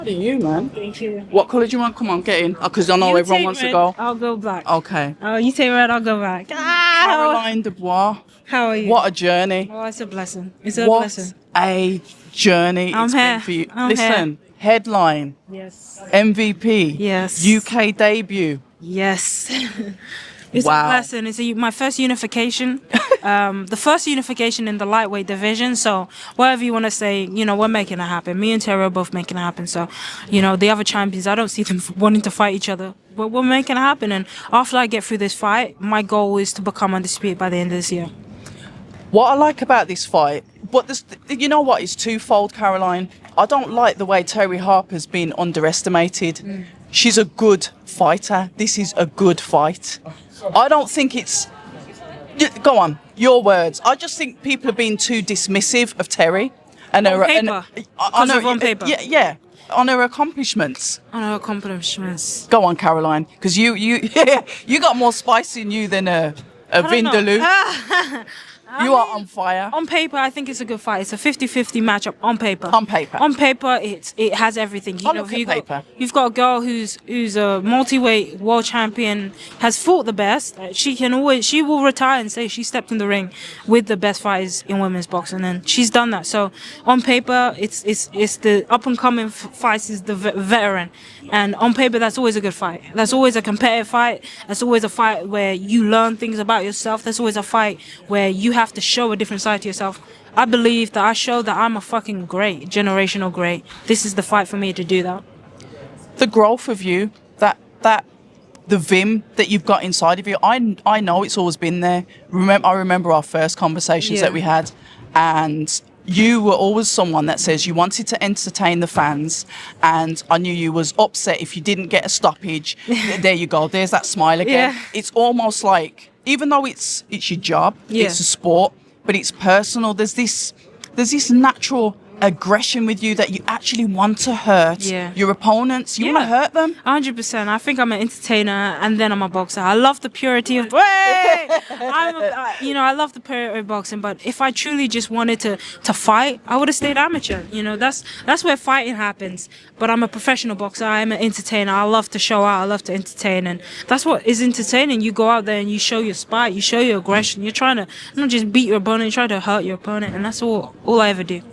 at you, man. Thank you. What colour do you want? Come on, get in. Because I know You everyone take wants red, to go. I'll go black. Okay. Oh, you take red, I'll go black. Ah, Caroline Dubois. how are you? What a journey. Oh, it's a blessing. It's a What blessing. a journey I'm it's here. been for you. I'm Listen, headline, Yes. MVP, Yes. UK debut. Yes. It's Wow. a blessing. It's my first unification. The first unification in the lightweight division. So whatever you want to say, we're making it happen. Me and Terry are both making it happen. So, the other champions, I don't see them wanting to fight each other. But we're making it happen. And after I get through this fight, my goal is to become undisputed by the end of this year. What I like about this fight, but this, you know what, it's twofold, Caroline. I don't like the way Terry Harper's been underestimated. She's a good fighter. This is a good fight. I don't think it's... Go on, your words. I just think people are being too dismissive of Terry. And On paper. On paper. Yeah, on her accomplishments. On her accomplishments. Go on, Caroline, because you got more spice in you than a Vindaloo. You are on fire. On paper, I think it's a good fight. It's a 50-50 matchup on paper. On paper. On paper, it has everything. You've got a girl who's a multi-weight world champion, has fought the best. She will retire and say she stepped in the ring with the best fighters in women's boxing, and she's done that. So on paper, it's the up and coming fights is the veteran, and on paper that's always a good fight. That's always a competitive fight. That's always a fight where you learn things about yourself. That's always a fight where you have to show a different side to yourself. I believe that I show that I'm a fucking great, generational great. This is the fight for me to do that. The growth of you, the vim that you've got inside of you, I know it's always been there. I remember our first conversations that we had, and you were always someone that says you wanted to entertain the fans, and I knew you was upset if you didn't get a stoppage. There you go. There's that smile again. Yeah. It's almost like, even though it's your job, it's a sport, but it's personal. There's this natural aggression with you that you actually want to hurt your opponents. You want to hurt them. 100%. I think I'm an entertainer and then I'm a boxer. I love the purity of I love the purity of boxing. But if I truly just wanted to fight, I would have stayed amateur. That's where fighting happens. But I'm a professional boxer. I'm an entertainer. I love to show out. I love to entertain, and that's what is entertaining. You go out there and you show your spite. You show your aggression. You're trying to not just beat your opponent. You're trying to hurt your opponent, and that's all I ever do.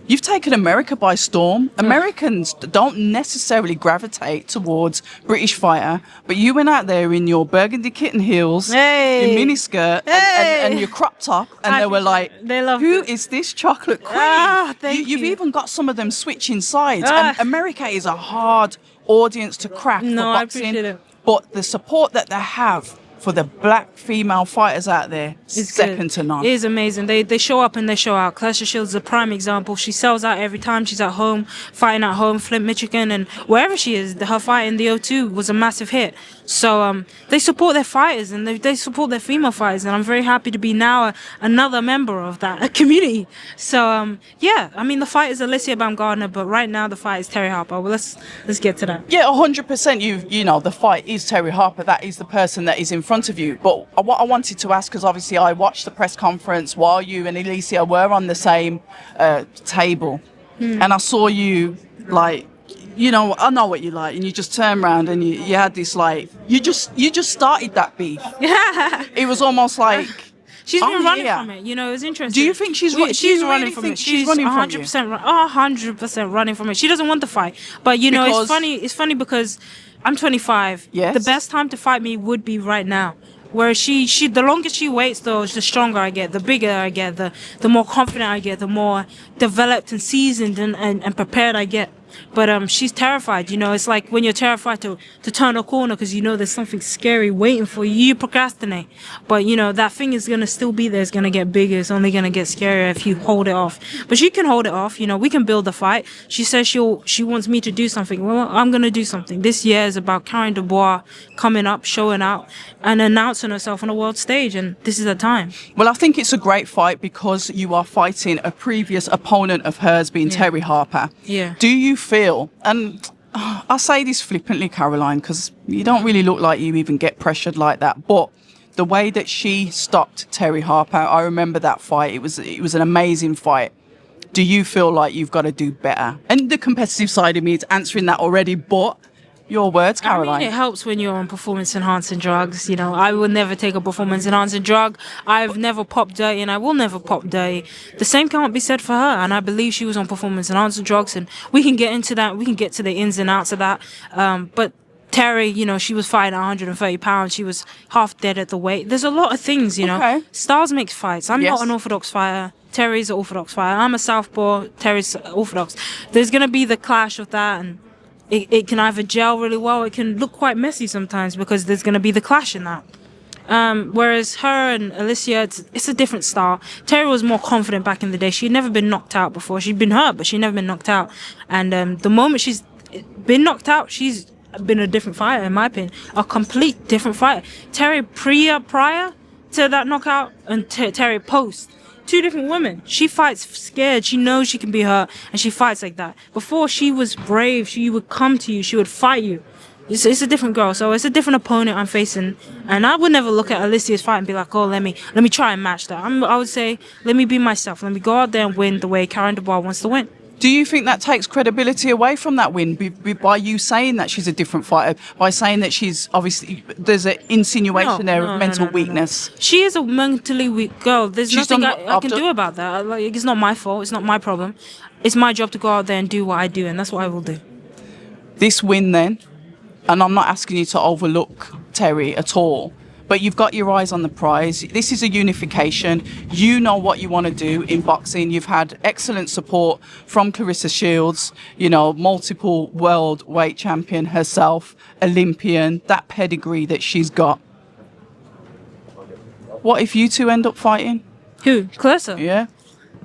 You've taken America by storm. Americans don't necessarily gravitate towards British fighter, but you went out there in your burgundy kitten heels, your miniskirt, and your crop top, and they were like, "Who is this chocolate queen?" You've even got some of them switching sides. And America is a hard audience to crack for boxing. I appreciate it. But the support that they have for the black female fighters out there, it's second to none. It is amazing. They show up and they show out. Claressa Shields is a prime example. She sells out every time she's at home, fighting at home, Flint, Michigan, and wherever she is. Her fight in the O2 was a massive hit. So they support their fighters and they support their female fighters, and I'm very happy to be now another member of that community. So the fight is Alicia Baumgardner, but right now the fight is Terry Harper. Well, let's get to that. Yeah, 100%. The fight is Terry Harper. That is the person that is in front of you. But what I wanted to ask, because obviously I watched the press conference while you and Alicia were on the same table, and I saw you I know what you like, and you just turned around and you had this you just started that beef. Yeah. It was almost like she's been running from it. It was interesting. Do you think she's running from it? She's running 100% running from it. She doesn't want the fight, but it's funny because I'm 25. Yes. The best time to fight me would be right now. Where she the longer she waits, though, the stronger I get, the bigger I get, the more confident I get, the more developed and seasoned and prepared I get. But she's terrified. It's like when you're terrified to turn a corner because there's something scary waiting for you. You procrastinate. But that thing is gonna still be there. It's gonna get bigger. It's only gonna get scarier if you hold it off. But she can hold it off. We can build a fight. She says she wants me to do something. Well, I'm gonna do something. This year is about Caroline Dubois coming up, showing out, and announcing herself on a world stage. And this is the time. Well, I think it's a great fight because you are fighting a previous opponent of hers, being Terry Harper. Yeah. Do you feel, and I say this flippantly, Caroline, because you don't really look like you even get pressured like that, but the way that she stopped Terry Harper, I remember that fight. It was an amazing fight. do you feel like you've got to do better? And the competitive side of me is answering that already, but your words, Caroline. I mean, it helps when you're on performance-enhancing drugs. You know, I will never take a performance-enhancing drug. I've never popped dirty, and I will never pop dirty. The same can't be said for her, and I believe she was on performance-enhancing drugs, and we can get into that. We can get to the ins and outs of that. But Terry, you know, she was fighting at 130 pounds. She was half dead at the weight. There's a lot of things, you know. Okay. Styles makes fights. I'm Yes. not an orthodox fighter. Terry's an orthodox fighter. I'm a southpaw. Terry's orthodox. There's going to be the clash of that, and it can either gel really well. It can look quite messy sometimes because there's going to be the clash in that. Whereas her and Alicia, it's a different style. Terry was more confident back in the day. She'd never been knocked out before. She'd been hurt, but she'd never been knocked out. And the moment she's been knocked out, she's been a different fighter, in my opinion. A complete different fighter. Terry prior to that knockout and Terry post. Two different women. She fights scared. She knows she can be hurt, and she fights like that. Before, she was brave. She would come to you. She would fight you. It's a different girl, so it's a different opponent I'm facing. And I would never look at Alicia's fight and be like, oh, let me try and match that. I would say, let me be myself. Let me go out there and win the way Caroline Dubois wants to win. Do you think that takes credibility away from that win by you saying that she's a different fighter, by saying that she's obviously, there's an insinuation of mental weakness? She is a mentally weak girl. There's She's nothing I can do about that. Like, it's not my fault. It's not my problem. It's my job to go out there and do what I do, and that's what I will do. This win then, and I'm not asking you to overlook Terry at all, but you've got your eyes on the prize. This is a unification. You know what you want to do in boxing. You've had excellent support from Claressa Shields, you know, multiple world weight champion herself, Olympian, that pedigree that she's got. What if you two end up fighting? Who? Claressa? Yeah.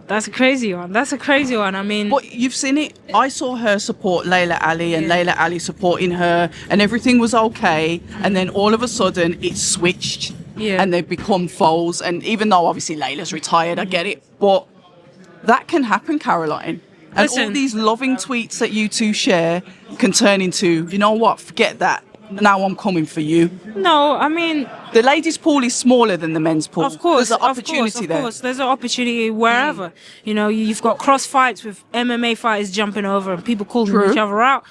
That's a crazy one. I mean... But you've seen it. I saw her support Layla Ali and Layla Ali supporting her, and everything was okay. And then all of a sudden it switched and they've become foes. And even though obviously Layla's retired, I get it. But that can happen, Caroline. And all these loving tweets that you two share can turn into, you know what, forget that. Now I'm coming for you. No, I mean... The ladies' pool is smaller than the men's pool. Of course, there's an opportunity there. Of course, there's an opportunity wherever. You know, you've got cross fights with MMA fighters jumping over and people calling each other out.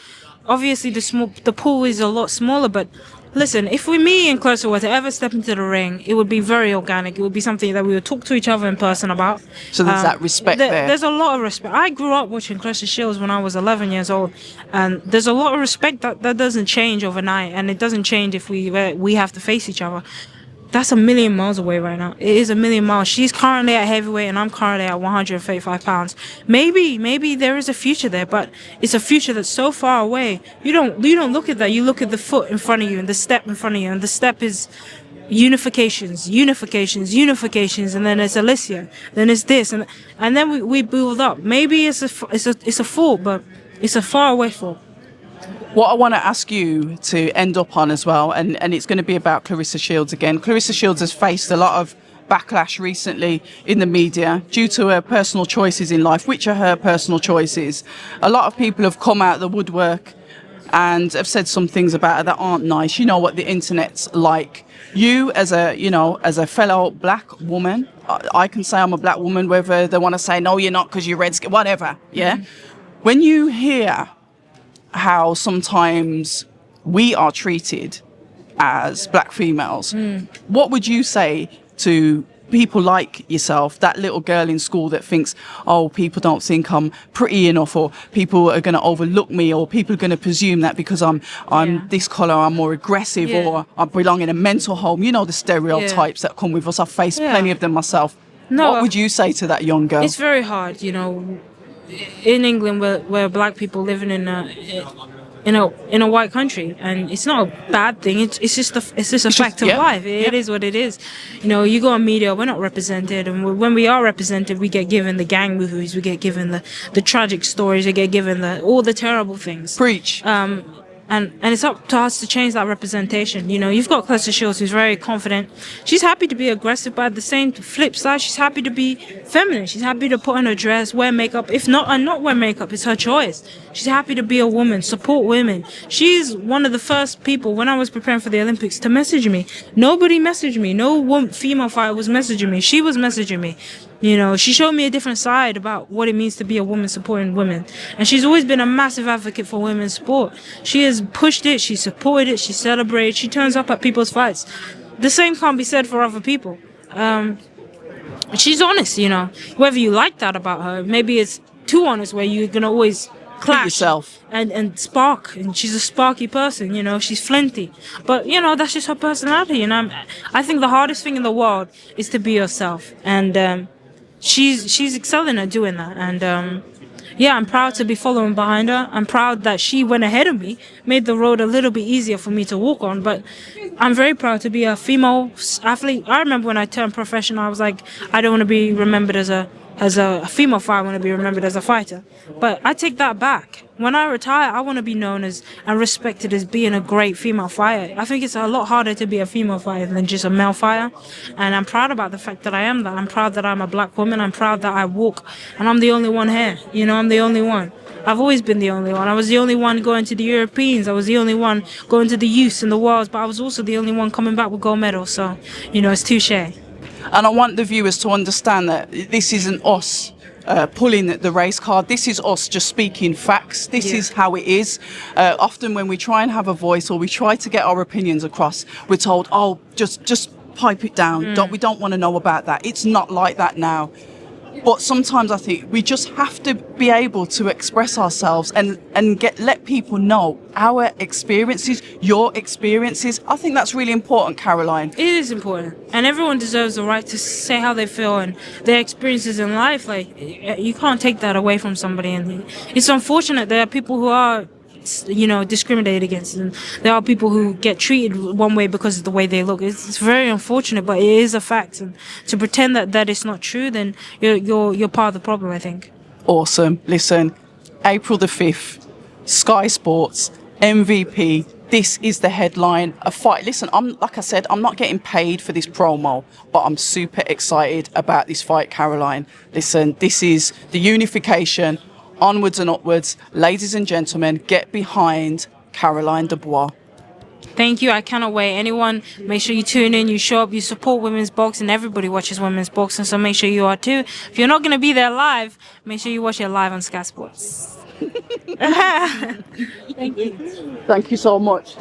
Obviously, the pool is a lot smaller, but listen, if me and Claressa were to ever step into the ring, it would be very organic. It would be something that we would talk to each other in person about. So there's that respect there. There's a lot of respect. I grew up watching Claressa Shields when I was 11 years old, and there's a lot of respect that doesn't change overnight, and it doesn't change if we have to face each other. That's a million miles away right now. It is a million miles. She's currently at heavyweight and I'm currently at 135 pounds. Maybe there is a future there, but it's a future that's so far away. You don't look at that. You look at the foot in front of you and the step in front of you, and the step is unifications, and then it's Alicia, then it's this, and then we build up. Maybe it's a fall, but it's a far away fall. What I want to ask you to end up on as well, and it's going to be about Claressa Shields again. Claressa Shields has faced a lot of backlash recently in the media due to her personal choices in life, which are her personal choices. A lot of people have come out of the woodwork and have said some things about her that aren't nice. You know what the internet's like. You, as a fellow black woman, I can say I'm a black woman, whether they want to say, no, you're not because you're red skin, whatever, yeah? Mm-hmm. When you hear how sometimes we are treated as black females, what would you say to people like yourself, that little girl in school that thinks, oh, people don't think I'm pretty enough, or people are going to overlook me, or people are going to presume that because I'm this colour, I'm more aggressive, or I belong in a mental home. You know the stereotypes that come with us. I've faced plenty of them myself. No, what would you say to that young girl? It's very hard, you know. In England, where black people living in a white country, and it's not a bad thing. It's just a fact of life. It is what it is. You know, you go on media, we're not represented, and when we are represented, we get given the gang movies, we get given the tragic stories, we get given all the terrible things. Preach. And it's up to us to change that representation. You know, you've got Claressa Shields, who's very confident. She's happy to be aggressive, but at the same flip side, she's happy to be feminine. She's happy to put on a dress, wear makeup. If not, and not wear makeup, it's her choice. She's happy to be a woman, support women. She's one of the first people, when I was preparing for the Olympics, to message me. Nobody messaged me. No female fighter was messaging me. She was messaging me. You know, she showed me a different side about what it means to be a woman supporting women. And she's always been a massive advocate for women's sport. She has pushed it, she supported it, she celebrated, she turns up at people's fights. The same can't be said for other people. She's honest, you know. Whether you like that about her, maybe it's too honest where you're going to always clash yourself. And spark. And she's a sparky person, you know. She's flinty. But, you know, that's just her personality. You know, I think the hardest thing in the world is to be yourself. And she's excelling at doing that. And yeah, I'm proud to be following behind her. I'm proud that she went ahead of me, made the road a little bit easier for me to walk on. But I'm very proud to be a female athlete. I remember when I turned professional, I was like, I don't want to be remembered as a female fighter. I want to be remembered as a fighter. But I take that back. When I retire, I want to be known as and respected as being a great female fighter. I think it's a lot harder to be a female fighter than just a male fighter. And I'm proud about the fact that I am that. I'm proud that I'm a black woman. I'm proud that I walk. And I'm the only one here. You know, I'm the only one. I've always been the only one. I was the only one going to the Europeans. I was the only one going to the youths and the worlds. But I was also the only one coming back with gold medals. So, you know, it's touche. And I want the viewers to understand that this isn't us pulling the race card. This is us just speaking facts. This is how it is. Often when we try and have a voice or we try to get our opinions across, we're told, oh, just pipe it down. We don't want to know about that. It's not like that now. But sometimes I think we just have to be able to express ourselves and let people know our experiences, your experiences. I think that's really important, Caroline. It is important. And everyone deserves the right to say how they feel and their experiences in life. Like, you can't take that away from somebody. And it's unfortunate there are people who are, you know, discriminated against, and there are people who get treated one way because of the way they look. It's very unfortunate, but it is a fact. And to pretend that it's not true, then you're part of the problem, I think. Awesome. Listen, April the 5th, Sky Sports, MVP. This is the headline. A fight. Listen, like I said, I'm not getting paid for this promo, but I'm super excited about this fight, Caroline. Listen, this is the unification. Onwards and upwards. Ladies and gentlemen, get behind Caroline Dubois. Thank you. I cannot wait. Anyone, make sure you tune in, you show up, you support women's boxing. Everybody watches women's boxing, so make sure you are too. If you're not going to be there live, make sure you watch it live on Sky Sports. Thank you. Thank you so much.